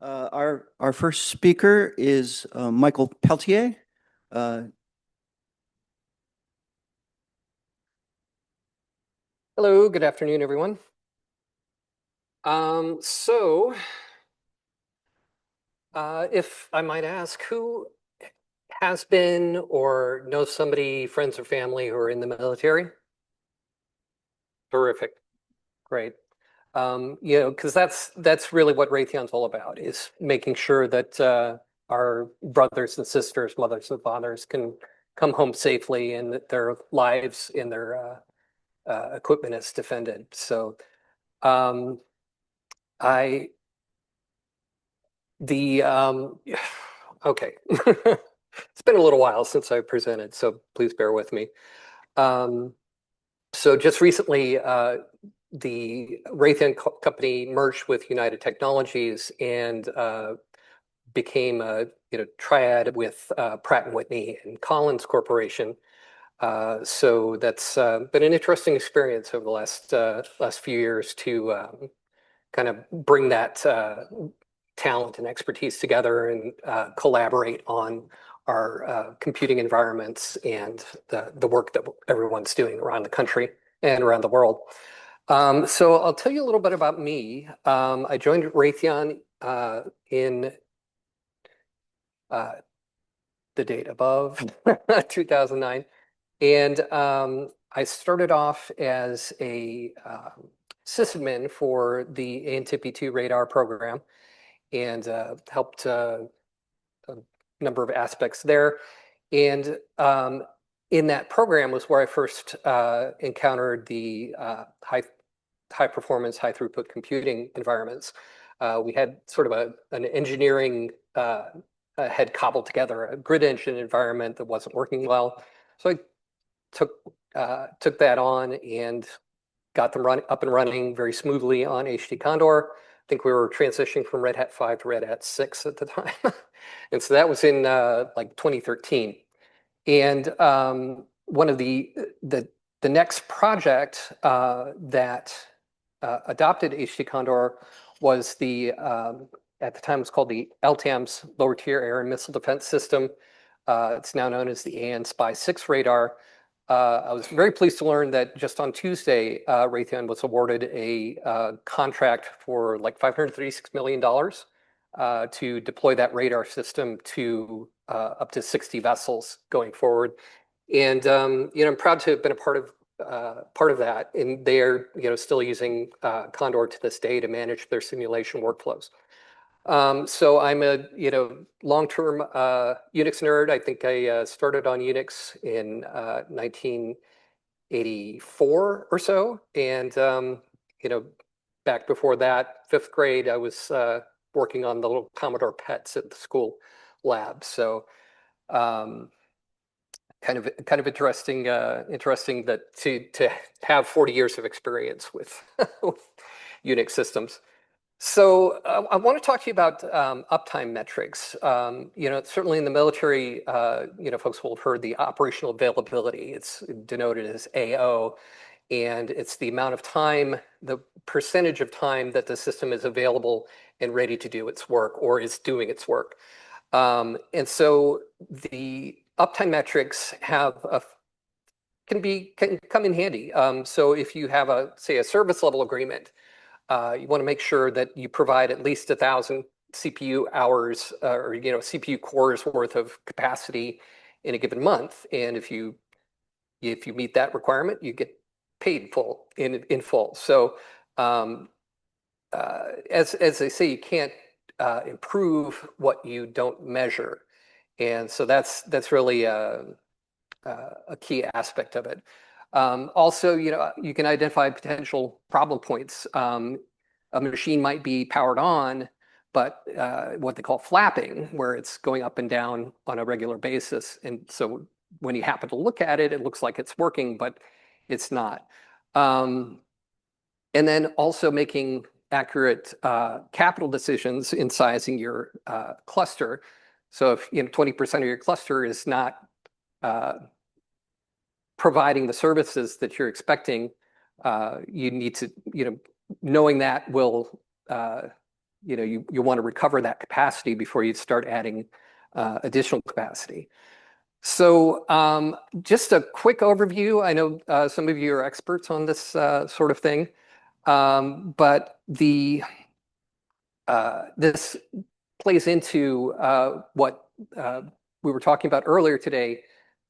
Our first speaker is Michael Pelletier. Uh, Hello, good afternoon, everyone. If I might ask, who has been or knows somebody, friends or family who are in the military? Terrific, great. Because that's really what Raytheon's all about, is making sure that our brothers and sisters, mothers and fathers can come home safely and that their lives and their equipment is defended. So um, I The okay. It's been a little while since I presented, so please bear with me. Um, so just recently, the Raytheon company merged with United Technologies and became a triad with Pratt and Whitney and Collins Corporation. So that's been an interesting experience over the last few years to kind of bring that talent and expertise together and collaborate on our computing environments and the work that everyone's doing around the country and around the world. So I'll tell you a little bit about me. I joined Raytheon in uh, the date above 2009. And I started off as a sysadmin for the ANTP2 radar program and helped a number of aspects there. And in that program was where I first encountered the high performance, high throughput computing environments. We had sort of an engineering had cobbled together a grid engine environment that wasn't working well. So I took took that on and got them up and running very smoothly on HTCondor. I think we were transitioning from Red Hat 5 to Red Hat 6 at the time. And so that was in like 2013. And one of the next project that adopted HTCondor was at the time it was called the LTAMDS Lower Tier Air and Missile Defense System. It's now known as the AN Spy-6 radar. I was very pleased to learn that just on Tuesday, Raytheon was awarded a contract for like $536 million to deploy that radar system to up to 60 vessels going forward. And I'm proud to have been a part of that. And they're still using Condor to this day to manage their simulation workflows. So I'm a long-term Unix nerd. I think I started on Unix in 1984 or so, and back before that, fifth grade, I was working on the little Commodore PETs at the school lab. So um, kind of interesting that to have 40 years of experience with, with Unix systems. So I want to talk to you about uptime metrics. Certainly in the military, folks will have heard the operational availability. It's denoted as AO, and it's the amount of time, the percentage of time that the system is available and ready to do its work or is doing its work. And so the uptime metrics can come in handy. So if you have say a service level agreement, you want to make sure that you provide at least 1,000 CPU hours or CPU cores worth of capacity in a given month. And if you meet that requirement, you get paid in full. So um, as they say, you can't improve what you don't measure, and so that's really a key aspect of it. Also, you can identify potential problem points. A machine might be powered on, but what they call flapping, where it's going up and down on a regular basis. And so when you happen to look at it, it looks like it's working, but it's not. Um, and then also making accurate capital decisions in sizing your cluster. So if 20% of your cluster is not uh, providing the services that you're expecting, you need to, knowing that will you want to recover that capacity before you start adding additional capacity. So just a quick overview. I know some of you are experts on this sort of thing, but this plays into what we were talking about earlier today,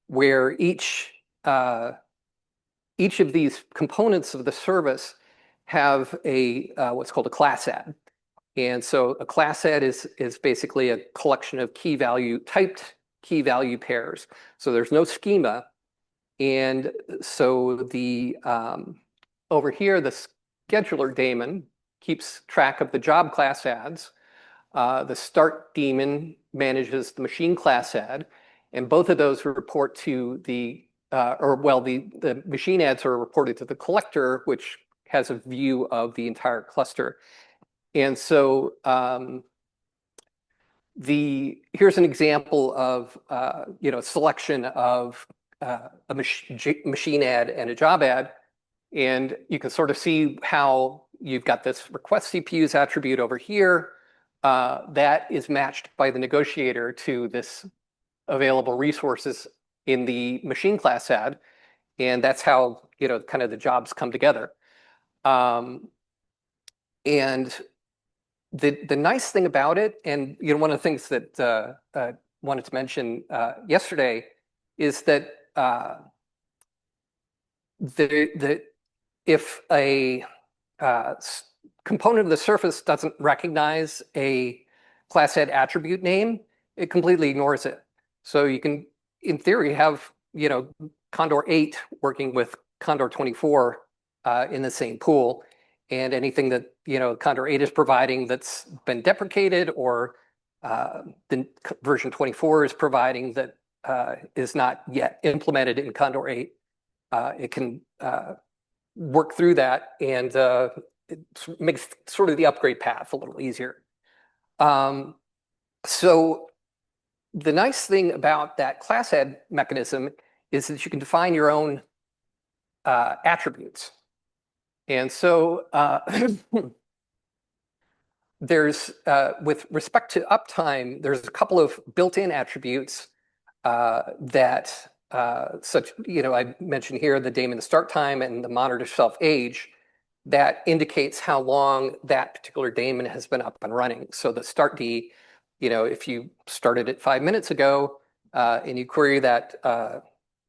where each of these components of the service have a what's called a class add. And so a class add is basically a collection of typed key value pairs. So there's no schema. And so the over here, the scheduler daemon keeps track of the job class adds. The start daemon manages the machine class add. And both of those report to the machine adds are reported to the collector, which has a view of the entire cluster. And so here's an example of a selection of a machine add and a job add. And you can sort of see how you've got this request CPUs attribute over here that is matched by the negotiator to this available resources in the machine class add. And that's how, kind of the jobs come together. And the nice thing about it, and one of the things that I wanted to mention yesterday is that if a component of the surface doesn't recognize a class add attribute name, it completely ignores it. So you can, in theory, have Condor 8 working with Condor 24 in the same pool, and anything that Condor 8 is providing that's been deprecated, or the version 24 is providing that is not yet implemented in Condor 8, it can work through that, and it makes sort of the upgrade path a little easier. So the nice thing about that class add mechanism is that you can define your own attributes. And so there's, with respect to uptime, there's a couple of built-in attributes that I mentioned here, the DaemonStartTime and the MonitorSelfAge, that indicates how long that particular daemon has been up and running. So the start D, if you started it 5 minutes ago and you query that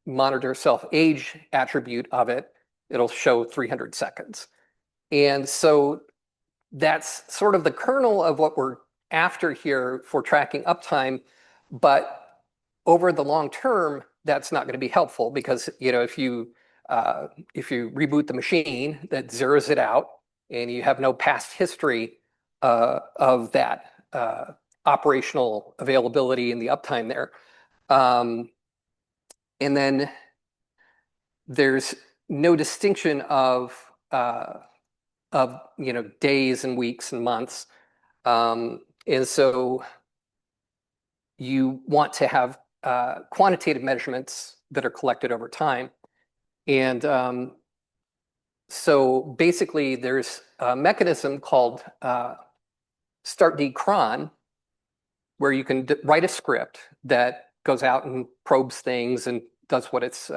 MonitorSelfAge attribute of it, it'll show 300 seconds. And so that's sort of the kernel of what we're after here for tracking uptime. But over the long term, that's not going to be helpful, because if you reboot the machine, that zeroes it out, and you have no past history of that operational availability and the uptime there. And then there's no distinction of days and weeks and months. And so you want to have quantitative measurements that are collected over time. And so basically there's a mechanism called startd cron, where you can write a script that goes out and probes things and does what it's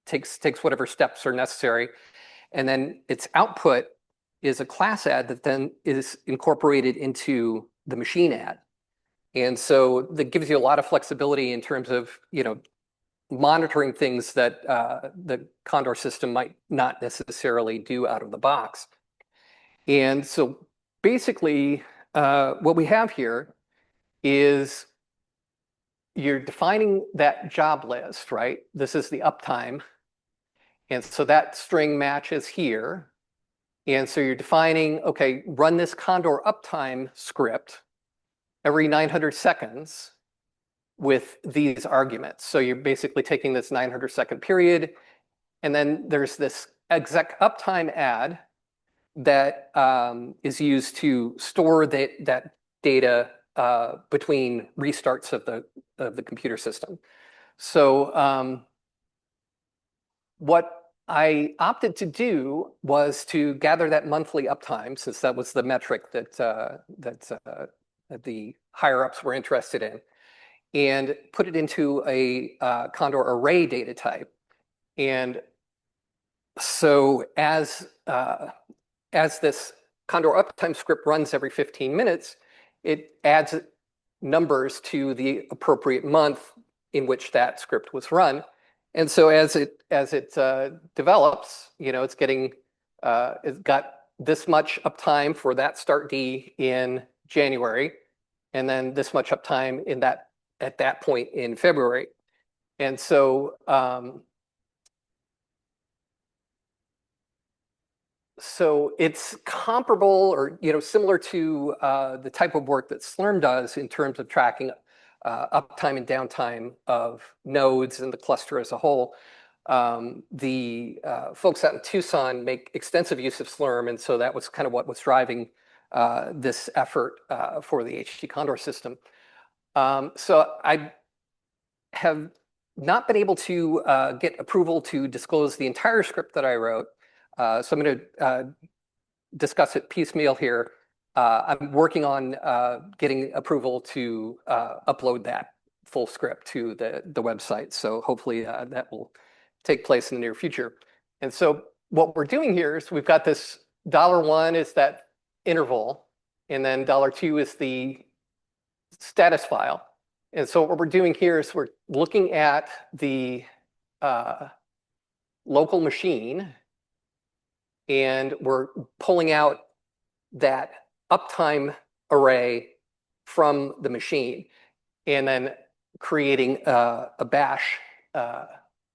takes whatever steps are necessary. And then its output is a class add that then is incorporated into the machine add. And so that gives you a lot of flexibility in terms of, monitoring things that the Condor system might not necessarily do out of the box. And so basically, what we have here is you're defining that job list, right? This is the uptime. And so that string matches here. And so you're defining, okay, run this Condor uptime script every 900 seconds with these arguments. So you're basically taking this 900-second period, and then there's this exec uptime add that is used to store that data between restarts of the computer system. So what I opted to do was to gather that monthly uptime, since that was the metric that the higher ups were interested in, and put it into a Condor array data type. And so as this Condor uptime script runs every 15 minutes, it adds numbers to the appropriate month in which that script was run. And so as it develops, it's got this much uptime for that start D in January, and then this much uptime at that point in February. And so it's comparable or similar to the type of work that Slurm does in terms of tracking uptime and downtime of nodes and the cluster as a whole. The folks out in Tucson make extensive use of Slurm, and so that was kind of what was driving this effort for the HTCondor system. So I have not been able to get approval to disclose the entire script that I wrote. So I'm going to discuss it piecemeal here. I'm working on getting approval to upload that full script to the website. So hopefully that will take place in the near future. And so what we're doing here is we've got this $1 is that interval, and then $2 is the status file. And so what we're doing here is we're looking at the local machine, and we're pulling out that uptime array from the machine, and then creating a bash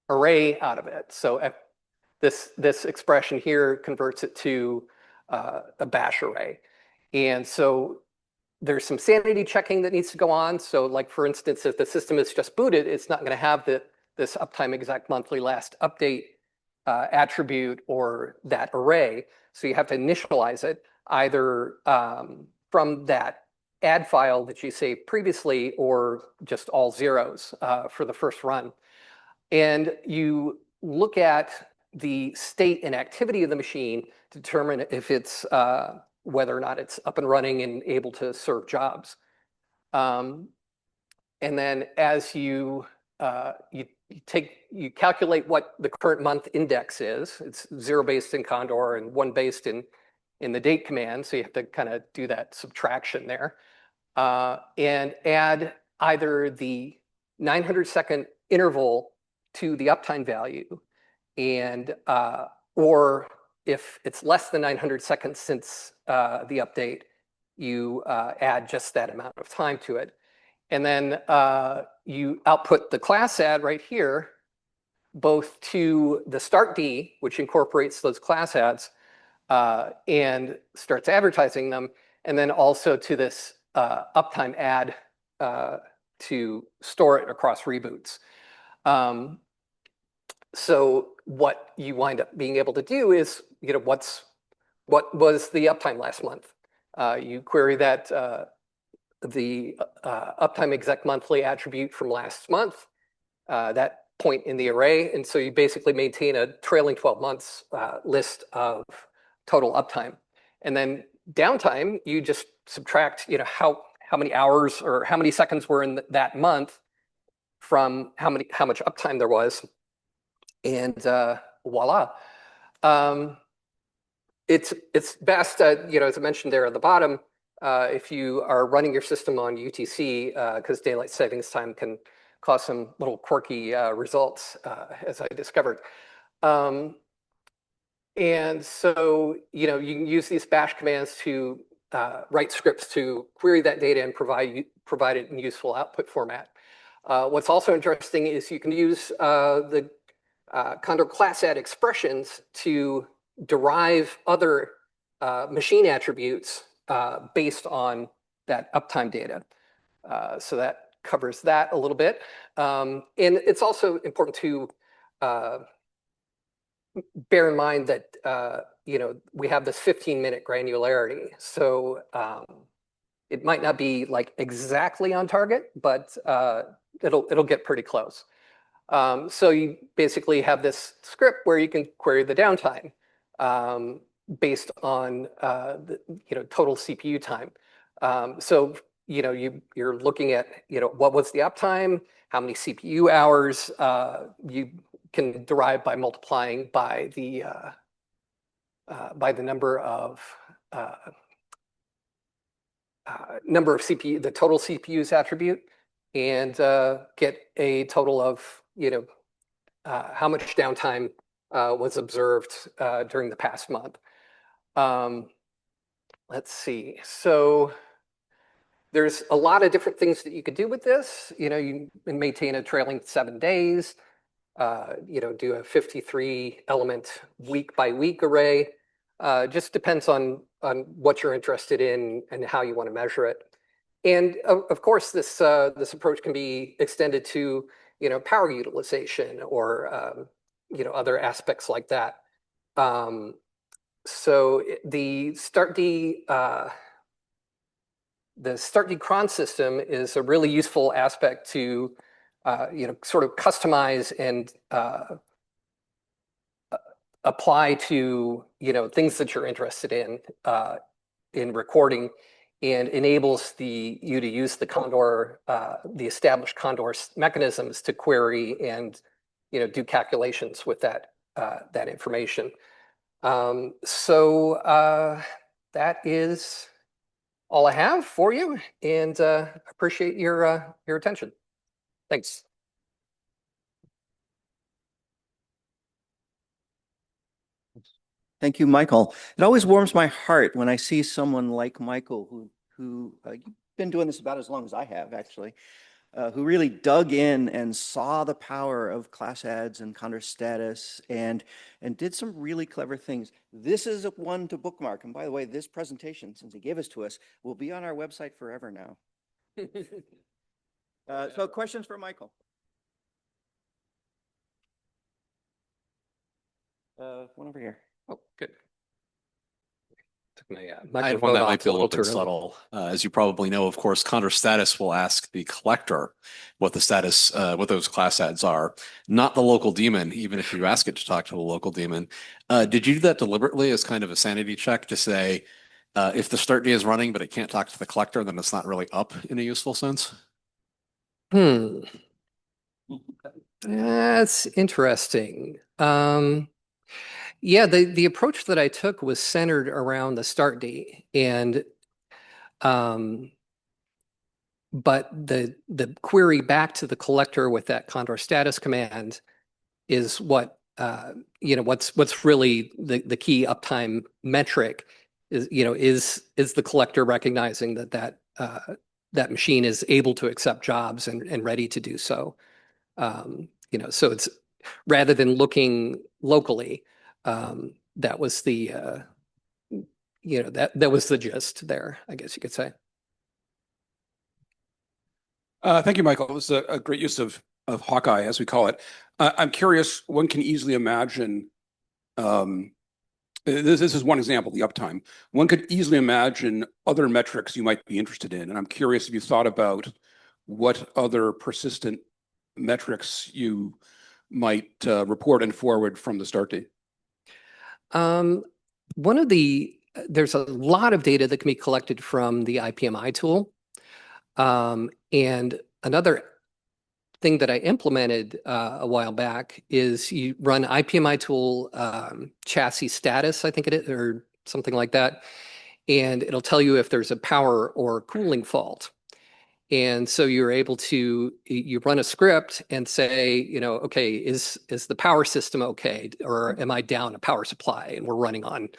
array out of it. So this expression here converts it to a bash array. And so there's some sanity checking that needs to go on. So like, for instance, if the system is just booted, it's not going to have this UptimeExecMonthly last update attribute or that array. So you have to initialize it either from that add file that you saved previously, or just all zeros for the first run. And you look at the state and activity of the machine to determine if it's whether or not it's up and running and able to serve jobs. And then as you calculate what the current month index is. It's 0 based in Condor and 1 based in the date command. So you have to kind of do that subtraction there, and add either the 900-second interval to the uptime value, and or if it's less than 900 seconds since the update, you add just that amount of time to it. And then you output the class add right here, both to the start D, which incorporates those class adds and starts advertising them, and then also to this uptime add to store it across reboots. So what you wind up being able to do is, what was the uptime last month? You query that the UptimeExecMonthly attribute from last month, that point in the array. And so you basically maintain a trailing 12 months list of total uptime. And then downtime, you just subtract, how many hours or how many seconds were in that month from how much uptime there was. And voila. It's best, as I mentioned there at the bottom, if you are running your system on UTC, because daylight savings time can cause some little quirky results, as I discovered. And so, you can use these bash commands to write scripts to query that data and provide it in useful output format. What's also interesting is you can use the Condor class add expressions to derive other machine attributes based on that uptime data. So that covers that a little bit. And it's also important to bear in mind that we have this 15-minute granularity. So it might not be like exactly on target, but it'll get pretty close. So you basically have this script where you can query the downtime based on total CPU time. So you're looking at what was the uptime, how many CPU hours you can derive by multiplying by the number of CPU, the total CPU's attribute, and get a total of how much downtime was observed during the past month. Let's see. So there's a lot of different things that you could do with this. You maintain a trailing 7 days. Do a 53 element week by week array. Just depends on what you're interested in and how you want to measure it. And of course, this approach can be extended to power utilization or other aspects like that. So the StartD cron system is a really useful aspect to sort of customize and apply to things that you're interested in recording, and enables you to use the Condor, the established Condor mechanisms to query and do calculations with that information. So that is all I have for you, and appreciate your attention. Thanks. Thank you, Michael. It always warms my heart when I see someone like Michael, who you've been doing this about as long as I have, actually, who really dug in and saw the power of class adds and Condor status and did some really clever things. This is one to bookmark. And by the way, this presentation, since he gave us to us, will be on our website forever now. So questions for Michael? One over here. Oh, good. I had one that might be a little bit subtle. As you probably know, of course, Condor status will ask the collector what the status, what those class adds are, not the local daemon, even if you ask it to talk to the local daemon. Did you do that deliberately as kind of a sanity check to say, if the start day is running, but it can't talk to the collector, then it's not really up in a useful sense? That's interesting. Yeah, the approach that I took was centered around the start date, and but the query back to the collector with that Condor status command is what what's really the key uptime metric is is the collector recognizing that machine is able to accept jobs and ready to do so. So it's rather than looking locally. That was the that was the gist there, I guess you could say. Thank you, Michael. It was a great use of Hawkeye, as we call it. I'm curious, one can easily imagine, this is one example, the uptime. One could easily imagine other metrics you might be interested in. And I'm curious if you thought about what other persistent metrics you might report and forward from the start date. There's a lot of data that can be collected from the IPMI tool. And another thing that I implemented a while back is you run IPMI tool chassis status, I think it is, or something like that. And it'll tell you if there's a power or cooling fault. And so you're able to, you run a script and say, okay, is the power system okay? Or am I down a power supply and we're running on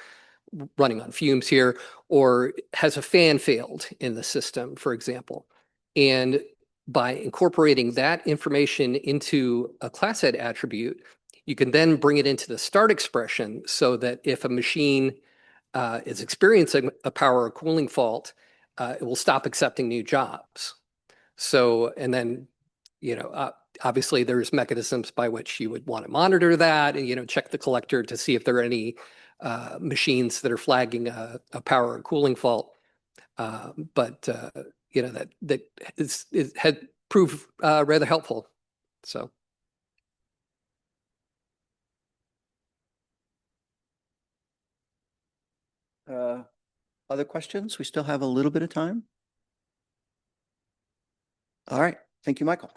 fumes here? Or has a fan failed in the system, for example? And by incorporating that information into a class head attribute, you can then bring it into the start expression so that if a machine is experiencing a power or cooling fault, it will stop accepting new jobs. So, and then, obviously there's mechanisms by which you would want to monitor that and, check the collector to see if there are any machines that are flagging a power or cooling fault. But that had proved rather helpful. So. Other questions? We still have a little bit of time. All right. Thank you, Michael.